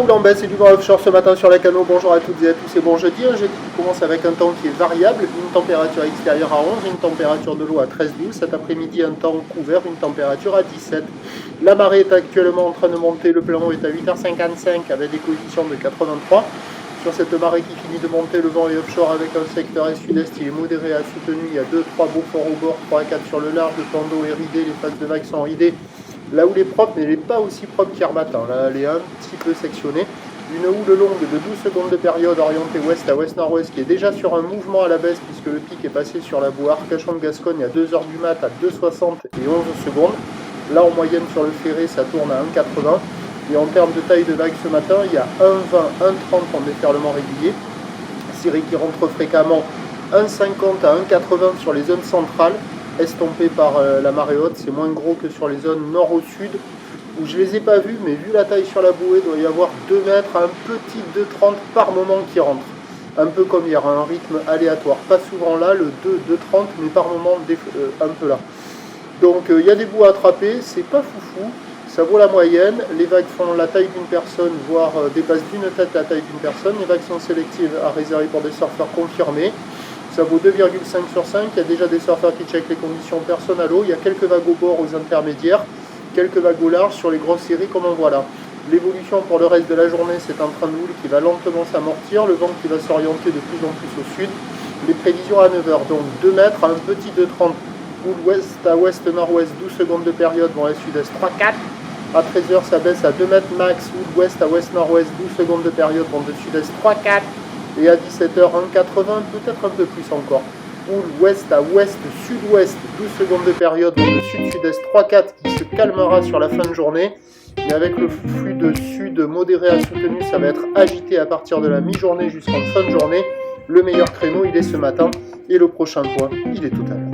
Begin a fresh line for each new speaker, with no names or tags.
roule en baisse et du vent offshore ce matin sur la Cano. Bonjour à toutes et à tous et bon jeudi. Un jeudi qui commence avec un temps qui est variable, une température extérieure à 11, une température de l'eau à 13-12. Cet après-midi, un temps couvert, une température à 17. La marée est actuellement en train de monter. Le plein eau est à 8h55 avec des coefficients de 83. Sur cette marée qui finit de monter, le vent est offshore avec un secteur est-sud-est. Il est modéré à soutenu. Il y a 2-3 beaux forts au bord, 3 à 4 sur le large. Le plan d'eau est ridé, les phases de vagues sont ridées. Là où elle est propre, mais elle n'est pas aussi propre qu'hier matin. Là, elle est un petit peu sectionnée. Une houle longue de 12 secondes de période orientée ouest à ouest-nord-ouest qui est déjà sur un mouvement à la baisse puisque le pic est passé sur la boue Arcachon de Gascogne à 2h du mat à 2,60 et 11 secondes. Là, en moyenne sur le ferré, ça tourne à 1,80. Et en termes de taille de vague ce matin, il y a 1,20, 1,30 en déferlement régulier. Ciré qui rentre fréquemment 1,50 à 1,80 sur les zones centrales, estompé par la marée haute. C'est moins gros que sur les zones nord au sud où je les ai pas vus, mais vu la taille sur la bouée, il doit y avoir 2 mètres à un petit 2,30 par moment qui rentre. Un peu comme hier, un rythme aléatoire. Pas souvent là, le 2, 2,30, mais par moment un peu là. Donc il y a des bouts à attraper, c'est pas foufou, ça vaut la moyenne. Les vagues font la taille d'une personne, voire dépassent d'une tête la taille d'une personne. Les vagues sont sélectives à réserver pour des surfeurs confirmés. Ça vaut 2,5 sur 5, il y a déjà des surfeurs qui checkent les conditions personne à l'eau, il y a quelques vagues au bord, aux intermédiaires, quelques vagues au large sur les grosses séries comme on voit là. L'évolution pour le reste de la journée, c'est un train de houle qui va lentement s'amortir, le vent qui va s'orienter de plus en plus au sud. Les prévisions à 9h, donc 2 mètres à un petit 2,30, houle ouest à ouest-nord-ouest, 12 secondes de période, vent est-sud-est 3,4. À 13h, ça baisse à 2 mètres max, houle ouest à ouest-nord-ouest, 12 secondes de période, vent de sud-est 3,4. Et à 17h, 1,80, peut-être un peu plus encore. Houle ouest à ouest-sud-ouest, 12 secondes de période, vent de sud-sud-est 3,4 qui se calmera sur la fin de journée. Mais avec le flux de sud modéré à soutenu, ça va être agité à partir de la mi-journée jusqu'en fin de journée. Le meilleur créneau, il est ce matin. Et le prochain point, il est tout à l'heure.